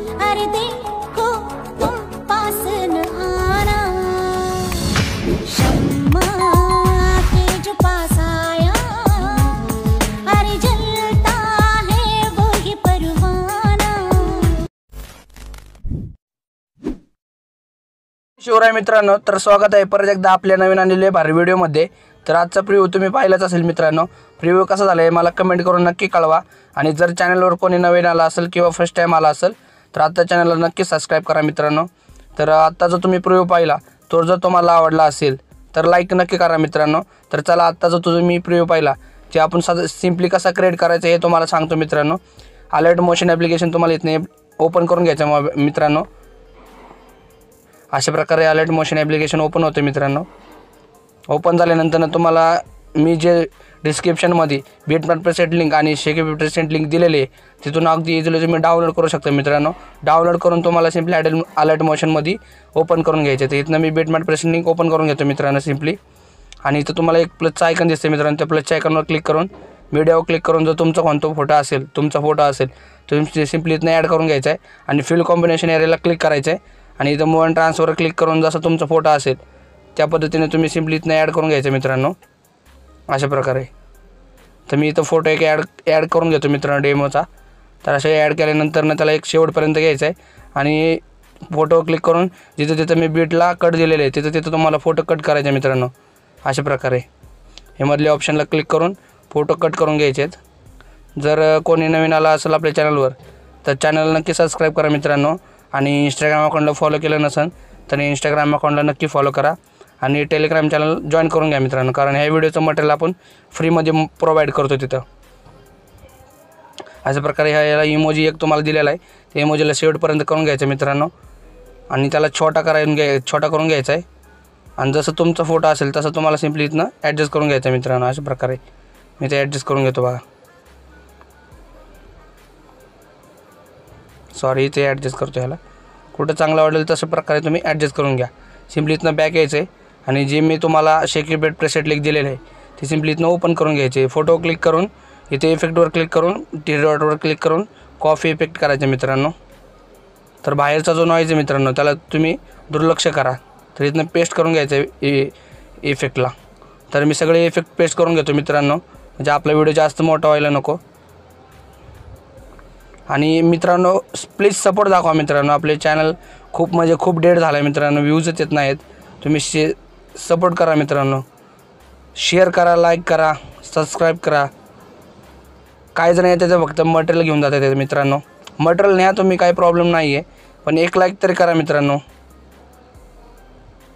अरे देखो तुम पास न आना, शम्मा के जो पास आया, अरे जलता है वही परवाना। शिवराय मित्रांनो, तर स्वागत आहे परत एकदा आपल्या नवीन आलेल्या भारी व्हिडिओमध्ये। तर आजचा प्रिव्ह्यू तुम्ही पाहिलाच असेल मित्रांनो। प्रिव्ह्यू कसा झाला आहे मला कमेंट करून नक्की कळवा, आणि जर चॅनलवर कोणी नवीन आला असेल किंवा फर्स्ट टाइम आला असेल तर आता चॅनलला नक्की सबस्क्राइब करा मित्रांनो। तर आता जो तुम्ही प्रिव्ह्यू पाहिला तो जर तुम्हाला आवडला असेल तर लाईक नक्की करा मित्रांनो। तर चला आता जो तुम्ही प्रिव्ह्यू पाहिला ते आपण सिंपली कसा क्रिएट करायचं हे तुम्हाला सांगतो मित्रांनो। अलर्ट मोशन ॲप्लिकेशन तुम्हाला इथने ओपन करून घ्यायचं मित्रांनो। अशा प्रकारे अलर्ट मोशन ॲप्लिकेशन ओपन होते मित्रांनो। ओपन झाल्यानंतर तुम्हाला मी जे डिस्क्रिप्शनमध्ये बिटमॅप प्रेसेट लिंक आणि शेकी प्रेसेट लिंक दिलेली आहे तिथून अगदी इझिली तुम्ही डाउनलोड करू शकता मित्रांनो। डाउनलोड करून तुम्हाला सिंपली अलर्ट मोशनमध्ये ओपन करून घ्यायचे। तर इथनं मी बिटमॅप प्रेसेट लिंक ओपन करून घेतो मित्रांनो सिंपली। आणि इथं तुम्हाला एक प्लसचा आयकॉन दिसते मित्रांनो, त्या प्लसच्या आयकॉनवर क्लिक करून मीडियावर क्लिक करून जर तुमचा कोणता फोटो असेल तुम्ही सिंपली इथनं ॲड करून घ्यायचा आहे आणि फिल कॉम्बिनेशन एरियाला क्लिक करायचं आहे आणि इथं मूव अँड ट्रान्सफर क्लिक करून जसा तुमचा फोटो असेल त्या पद्धतीने तुम्ही सिंपली इथनं ॲड करून घ्यायचं मित्रांनो अशा प्रकारे। तर मी इथं फोटो एक ॲड करून घेतो मित्रांनो डेमोचा। तर असे ॲड केल्यानंतर त्याला एक शेवटपर्यंत घ्यायचं आहे आणि फोटो क्लिक करून जिथं मी बीटला कट दिलेले आहे तिथं तुम्हाला फोटो कट करायचे मित्रांनो अशा प्रकारे। हे मधल्या ऑप्शनला क्लिक करून फोटो कट करून घ्यायचे आहेत। जर कोणी नवीन आला असेल आपल्या चॅनलवर तर चॅनल नक्की सबस्क्राईब करा मित्रांनो, आणि इंस्टाग्राम अकाउंटला फॉलो केलं नसेल तर इंस्टाग्राम अकाउंटला नक्की फॉलो करा आणि टेलिग्राम चॅनल जॉईन करून घ्या मित्रांनो, कारण ह्या व्हिडिओचं मटेरियल आपण फ्रीमध्ये प्रोव्हाइड करतो तिथं। अशा प्रकारे ह्याला इमोजी एक तुम्हाला दिलेला आहे, त्या इमोजीला शेवटपर्यंत करून घ्यायचं मित्रांनो आणि त्याला छोटा करून घ्यायचा आहे आणि जसं तुमचा फोटो असेल तसं तुम्हाला सिंपली इथनं ॲडजस्ट करून घ्यायचं मित्रांनो अशा प्रकारे। मी ते ॲडजस्ट करून घेतो बघा, सॉरी ते ॲडजस्ट करतो ह्याला। कुठं चांगलं वाटेल तशा प्रकारे तुम्ही ॲडजस्ट करून घ्या। सिंपली इथनं बॅक यायचं आहे आणि जे मी तुम्हाला शेकी बेट प्रेसेट लिंक दिलेलं आहे ते सिंपली इथनं ओपन करून घ्यायचे। फोटो क्लिक करून इथे इफेक्टवर क्लिक करून टी डॉटवर क्लिक करून कॉफी इफेक्ट करायचं मित्रांनो। तर बाहेरचा जो नॉईज आहे मित्रांनो त्याला तुम्ही दुर्लक्ष करा। तर इथनं पेस्ट करून घ्यायचं आहे इफेक्टला। तर मी सगळे इफेक्ट पेस्ट करून घेतो मित्रांनो, म्हणजे आपला व्हिडिओ जास्त मोठा व्हायला नको। आणि मित्रांनो प्लीज सपोर्ट दाखवा मित्रांनो, आपले चॅनल खूप डेड झालं आहे मित्रांनो, व्ह्यूजच येत नाहीत। तुम्ही सपोर्ट करा मित्रांनो, शेअर करा, लाईक करा, सबस्क्राईब करा। काय जण येते ते फक्त मटेरियल घेऊन जातात ते मित्रांनो, मटेरियल न्या तुम्ही, काही प्रॉब्लेम नाही आहे, पण एक लाईक तरी करा मित्रांनो,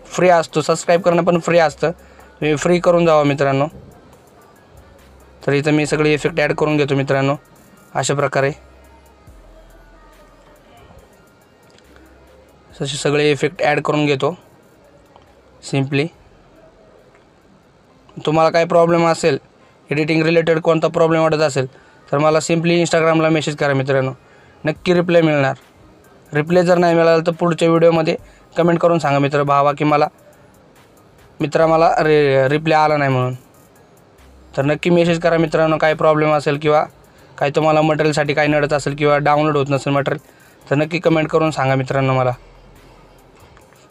फ्री असतो। सबस्क्राईब करणं पण फ्री असतं, तुम्ही फ्री करून जावा मित्रांनो। तर इथं मी सगळे इफेक्ट ॲड करून घेतो मित्रांनो अशा प्रकारे। तसे सगळे इफेक्ट ॲड करून घेतो सिंपली। तुम्हाला काही प्रॉब्लेम असेल, एडिटिंग रिलेटेड कोणता प्रॉब्लेम वाटत असेल तर मला सिंपली इंस्टाग्रामला मेसेज करा मित्रांनो, नक्की रिप्लाय मिळणार। रिप्लाय जर नाही मिळाला तर पुढच्या व्हिडिओमध्ये कमेंट करून सांगा मित्र की मला रिप्लाय आला नाही म्हणून। तर नक्की मेसेज करा मित्रांनो, काही प्रॉब्लेम असेल किंवा काही तुम्हाला मटेरियलसाठी काही नडत असेल किंवा डाउनलोड होत नसेल मटेरियल तर नक्की कमेंट करून सांगा मित्रांनो मला।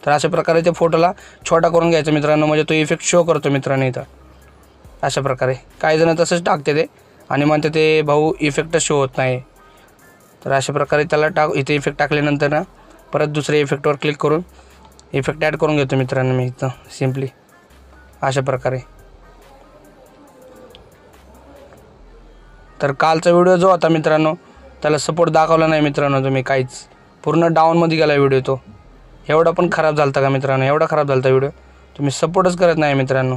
तर अशा प्रकारे ते फोटोला छोटा करून घ्यायचं मित्रांनो, म्हणजे तो इफेक्ट शो करतो मित्रांनो इथं अशा प्रकारे। काही जण तसंच टाकते ते आणि म्हणते ते भाऊ इफेक्टच शो होत नाही। तर अशा प्रकारे त्याला इथे इफेक्ट टाकल्यानंतर ना परत दुसऱ्या इफेक्टवर क्लिक करून इफेक्ट ॲड करून घेतो मित्रांनो मी इथं सिंपली अशा प्रकारे। तर कालचा व्हिडिओ जो होता मित्रांनो त्याला सपोर्ट दाखवला नाही मित्रांनो तुम्ही, काहीच पूर्ण डाऊनमध्ये गेला व्हिडिओ तो। एवढा पण खराब झाला का मित्रांनो, एवढा खराब झाला व्हिडिओ, तुम्ही सपोर्टच करत नाही मित्रांनो।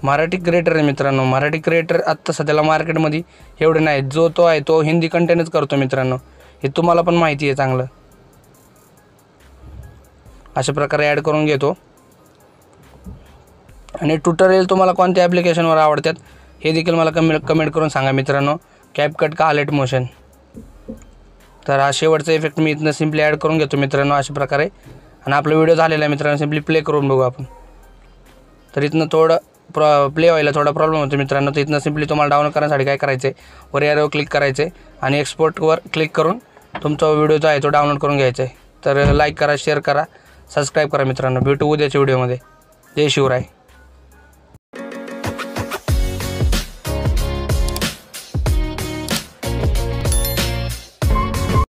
मराठी क्रिएटर आहे मित्रांनो, मराठी क्रिएटर आत्ता सध्याला मार्केटमध्ये एवढे नाही, जो तो आहे तो हिंदी कंटेंटच करतो मित्रांनो, हे तुम्हाला पण माहिती आहे चांगलं। अशा प्रकारे ॲड करून घेतो आणि ट्युटोरियल तुम्हाला कोणत्या ॲप्लिकेशनवर आवडतात हे देखील मला कमेंट करून सांगा मित्रांनो, कॅपकट का अलर्ट मोशन। तर हा शेवटचा इफेक्ट मी इथनं सिंपली ॲड करून घेतो मित्रांनो अशा प्रकारे। आणि आपला व्हिडिओ झालेला आहे मित्रांनो, सिंपली प्ले करून बघू आपण। तर इथनं थोडं प्ले व्हायला थोडा प्रॉब्लेम होतो मित्रांनो. तर इथनं सिम्पली तुम्हाला डाउनलोड करण्यासाठी काय करायचं आहे, वर एरोवर क्लिक करायचं आहे आणि एक्सपोर्टवर क्लिक करून तुमचा व्हिडिओ जो आहे तो डाउनलोड करून घ्यायचा आहे. तर लाईक करा, शेअर करा, सबस्क्राईब करा मित्रांनो. भेटू उद्याच्या व्हिडिओमध्ये. जय शिवराय.